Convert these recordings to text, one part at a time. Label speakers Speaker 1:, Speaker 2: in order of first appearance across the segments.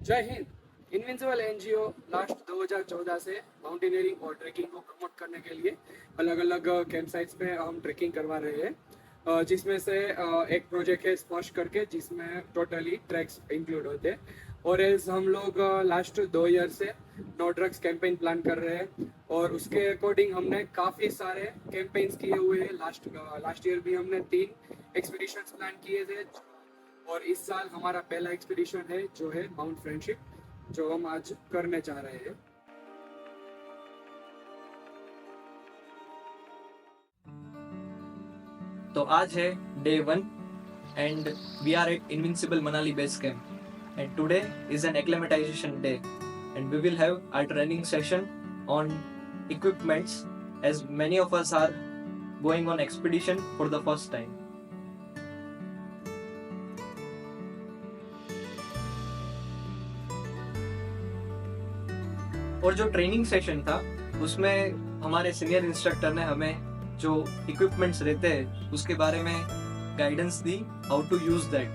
Speaker 1: जय Hind. Invincible NGO last 2014 से mountaineering और ट्रैकिंग को प्रमोट करने के लिए अलग अलग कैंप साइट्स पे हम ट्रैकिंग करवा रहे हैं, जिसमें से एक प्रोजेक्ट है स्पर्श करके, जिसमें टोटली ट्रैक्स इंक्लूड होते हैं। और एज हम लोग लास्ट 2 ईयर से नो ड्रग्स कैंपेन प्लान कर रहे हैं, और उसके अकॉर्डिंग हमने काफ़ी सारे कैंपेन्स किए हुए हैं। लास्ट ईयर भी हमने 3 एक्सपीडिशंस प्लान किए थे, और इस साल हमारा पहला एक्सपीडिशन है जो है माउंट फ्रेंडशिप, जो हम आज करने जा रहे हैं।
Speaker 2: तो आज है day 1 and we are at Invincible Manali Base Camp, and today is an acclimatization day and we will have our training session on equipments, as many of us are going on expedition for the first time. और जो training session था उसमें हमारे senior instructor ने हमें जो equipments रहते हैं उसके बारे में गाइडेंस दी, how to use that.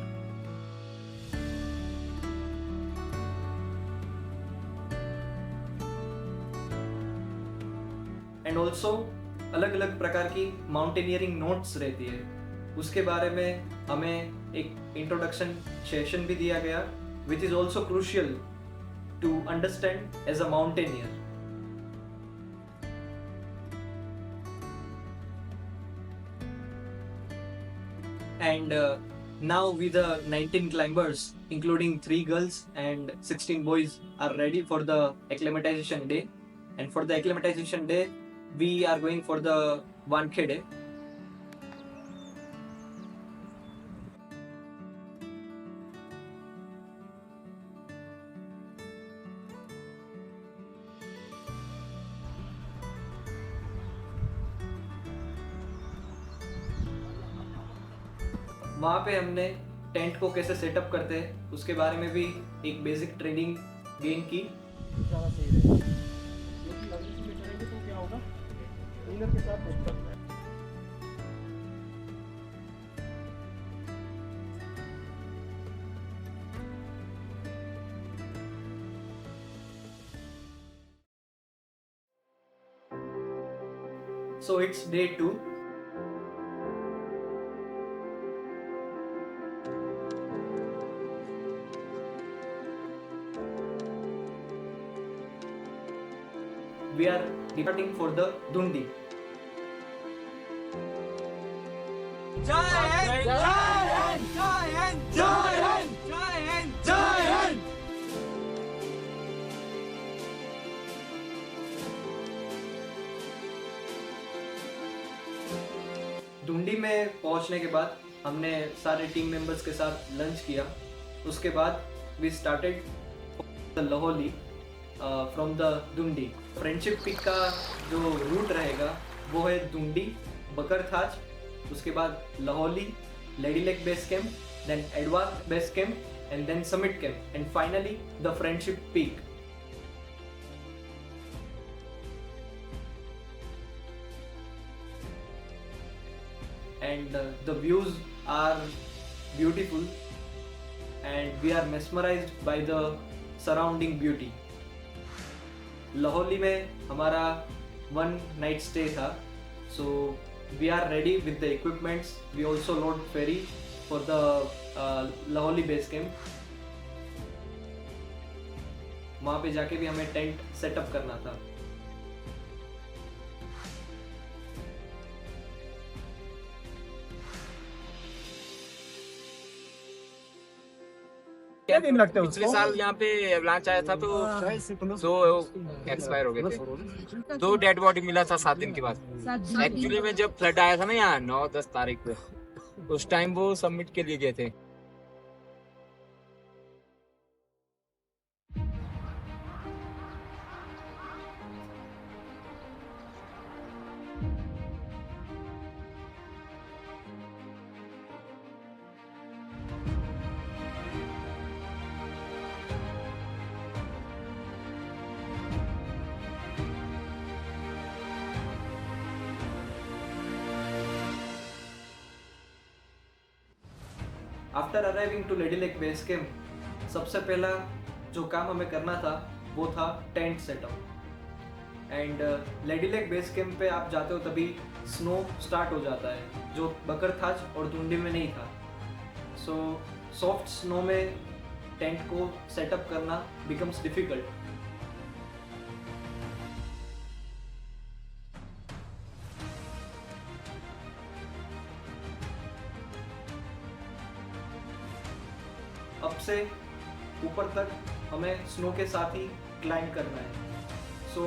Speaker 2: And also अलग अलग प्रकार की माउंटेनियरिंग नोट्स रहती है, उसके बारे में हमें एक इंट्रोडक्शन सेशन भी दिया गया, which is also crucial to understand as a mountaineer. And now we the 19 climbers, including 3 girls and 16 boys, are ready for the acclimatization day. And for the acclimatization day, we are going for the Wankhede day. वहाँ पे हमने tent को कैसे setup करते हैं उसके बारे में भी एक बेसिक ट्रेनिंग गेन की।
Speaker 3: ज़्यादा सही रहेगा, क्योंकि अगर इसमें करेंगे तो क्या होगा, ट्रेनर के साथ बैठ सकते हैं।
Speaker 2: So it's day 2. We are departing for the Dundi.
Speaker 4: जय हिंद, जय हिंद, जय हिंद, जय हिंद, जय हिंद, जय हिंद।
Speaker 2: डुंडी में पहुंचने के बाद हमने सारे टीम मेंबर्स के साथ लंच किया। उसके बाद we started the Lahauli from the Dhundi. Friendship peak का जो रूट रहेगा वो है डुंडी, बकरथाज, उसके बाद Lahauli, lady lake base camp, then advance base camp and then summit camp and finally the friendship peak. And the views are beautiful and we are mesmerized by the surrounding beauty. Lahauli में हमारा 1 night stay था, so we are ready with the equipments. We also load ferry for the Lahauli base camp. वहाँ पे जाके भी हमें tent setup करना था।
Speaker 3: क्या दिन लगते हैं
Speaker 4: पिछले
Speaker 3: उसको?
Speaker 4: साल यहाँ पे एवलांच आया था तो 2 एक्सपायर हो गए थे, 2 डेड बॉडी मिला था 7 दिन के बाद। एक्चुअली में जब फ्लड आया था ना यहाँ 9-10 तारीख को, उस टाइम वो सबमिट के लिए गए थे।
Speaker 2: After arriving to lady lake base camp, सबसे पहला जो काम हमें करना था वो था tent setup. And lady lake base camp पे आप जाते हो तभी स्नो स्टार्ट हो जाता है, जो बकरथाज और दुंडी में नहीं था। सो सॉफ्ट स्नो में टेंट को सेटअप करना बिकम्स डिफिकल्ट। अब से ऊपर तक हमें स्नो के साथ ही क्लाइंब करना है। सो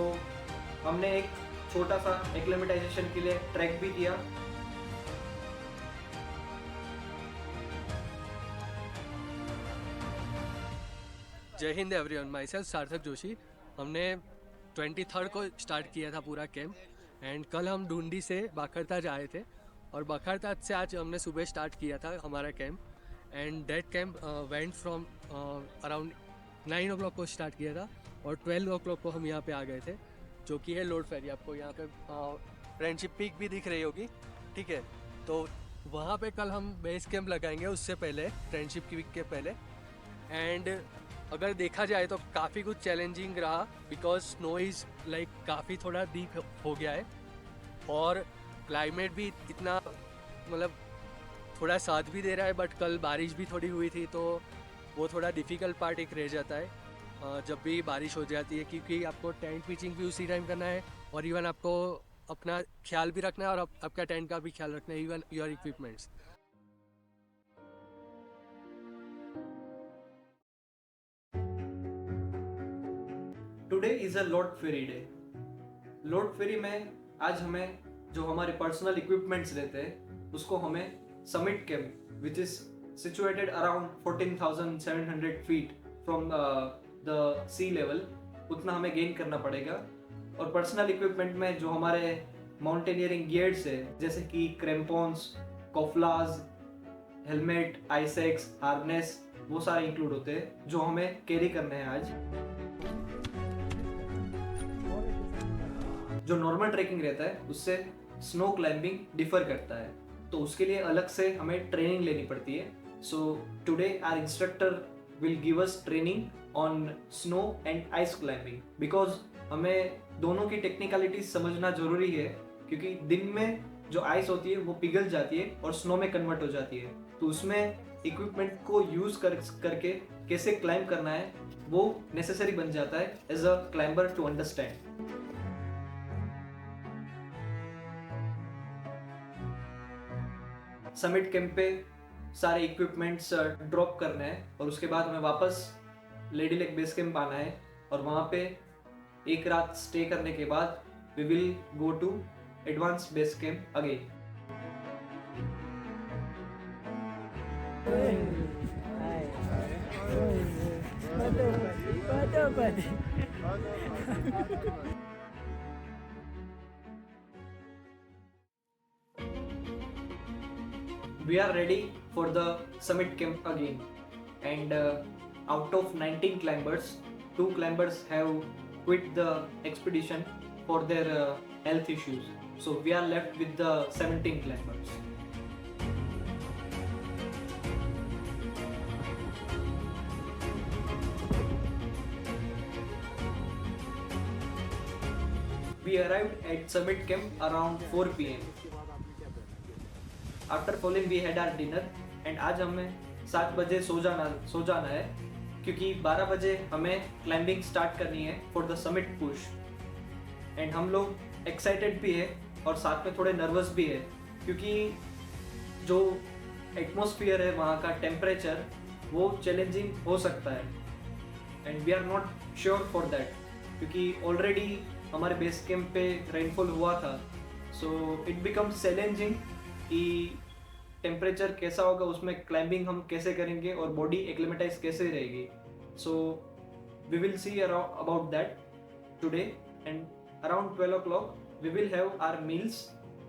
Speaker 2: हमने एक छोटा सा एक्लेमेटाइजेशन के लिए ट्रैक भी किया।
Speaker 5: जय हिंद एवरीवन, माई सेल्फ सार्थक जोशी। हमने 23rd को स्टार्ट किया था पूरा कैंप एंड कल हम ढूंढी से बाखरताज आए थे और बाखरताज से आज हमने सुबह स्टार्ट किया था हमारा camp. And that camp went from around 9 o'clock को स्टार्ट किया था और 12 o'clock को हम यहाँ पे आ गए थे, जो कि है लोड फेरी। आपको यहाँ पे फ्रेंडशिप पीक भी दिख रही होगी, ठीक है। तो वहाँ पे कल हम बेस कैंप लगाएंगे, उससे पहले फ्रेंडशिप पीक के पहले। एंड अगर देखा जाए तो काफ़ी कुछ चैलेंजिंग रहा, बिकॉज स्नो इज़ लाइक काफ़ी थोड़ा डीप हो गया है और क्लाइमेट भी इतना मतलब थोड़ा साथ भी दे रहा है, बट कल बारिश भी थोड़ी हुई थी, तो वो थोड़ा डिफ़िकल्ट पार्ट एक रह जाता है जब भी बारिश हो जाती है, क्योंकि आपको टेंट पिचिंग भी उसी टाइम करना है और इवन आपको अपना ख्याल भी रखना है और आपका टेंट का भी ख्याल रखना है, even your equipments.
Speaker 2: Today is a load ferry day. Load ferry में आज हमें जो हमारे पर्सनल इक्विपमेंट्स रहते हैं उसको हमें summit camp which is situated around 14,700 feet from the sea level, उतना हमें गेन करना पड़ेगा। और पर्सनल इक्विपमेंट में जो हमारे माउंटेनियरिंग गियर्स है, जैसे कि क्रैम्पॉन्स, कोफ्लाज, हेलमेट, आइसेक्स, हार्नेस, वो सारे इंक्लूड होते हैं जो हमें कैरी करने हैं आज। जो नॉर्मल ट्रैकिंग रहता है उससे स्नो क्लाइंबिंग डिफर करता है, तो उसके लिए अलग से हमें ट्रेनिंग लेनी पड़ती है। So today our instructor will give us training on snow and ice climbing, because हमें दोनों की टेक्निकलिटीज समझना जरूरी है, क्योंकि दिन में जो आइस होती है वो पिघल जाती है और स्नो में कन्वर्ट हो जाती है, तो उसमें इक्विपमेंट को यूज करके कैसे क्लाइंब करना है वो नेसेसरी बन जाता है as a climber to understand. Summit camp पे सारे इक्विपमेंट्स ड्रॉप करने हैं और उसके बाद हमें वापस लेडी लेक बेस कैंप आना है और वहाँ पे एक रात स्टे करने के बाद we will go to advance base camp again. We are ready for the summit camp again, and out of 19 climbers, 2 climbers have quit the expedition for their health issues. So we are left with the 17 climbers. We arrived at summit camp around 4 p.m. After falling we had our dinner and आज हमें 7 बजे सो जाना है, क्योंकि 12 बजे हमें climbing start करनी है for the summit push. And हम लोग एक्साइटेड भी है और साथ में थोड़े नर्वस भी है, क्योंकि जो एटमॉस्फेयर है वहाँ का टेम्परेचर वो चैलेंजिंग हो सकता है and we are not sure for that, क्योंकि ऑलरेडी हमारे बेस कैंप पे रेनफॉल हुआ था। सो इट बिकम्स चैलेंजिंग कि टेम्परेचर कैसा होगा, उसमें क्लाइंबिंग हम कैसे करेंगे और बॉडी एक्लेमेटाइज कैसे रहेगी। So we will see about that today and around 12 o'clock we will have our meals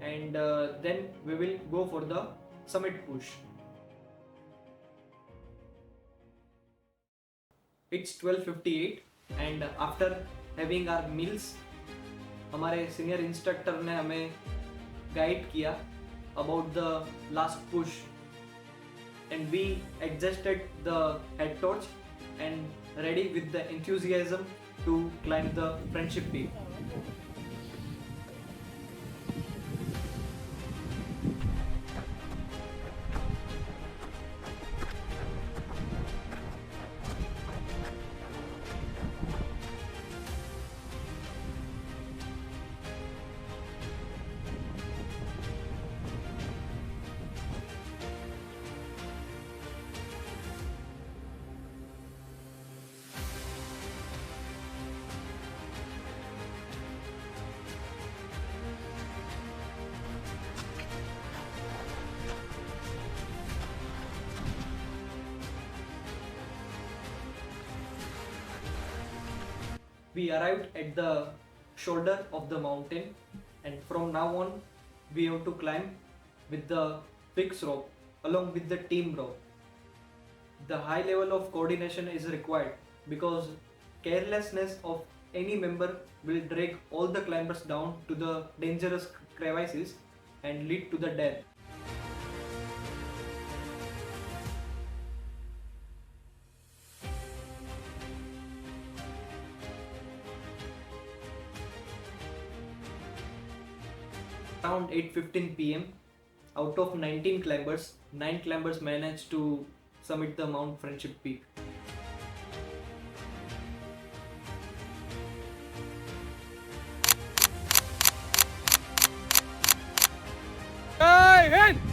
Speaker 2: and then we will go for the summit push. It's 12:58 and after having our meals हमारे senior instructor ने हमें guide किया about the last push and we adjusted the head torch and ready with the enthusiasm to climb the Friendship Peak. We arrived at the shoulder of the mountain, and from now on we have to climb with the fixed rope along with the team rope. The high level of coordination is required because carelessness of any member will drag all the climbers down to the dangerous crevices and lead to the death. Around 8:15 p.m. out of 19 climbers, 9 climbers managed to summit the Mount Friendship Peak.
Speaker 1: Jai Hind!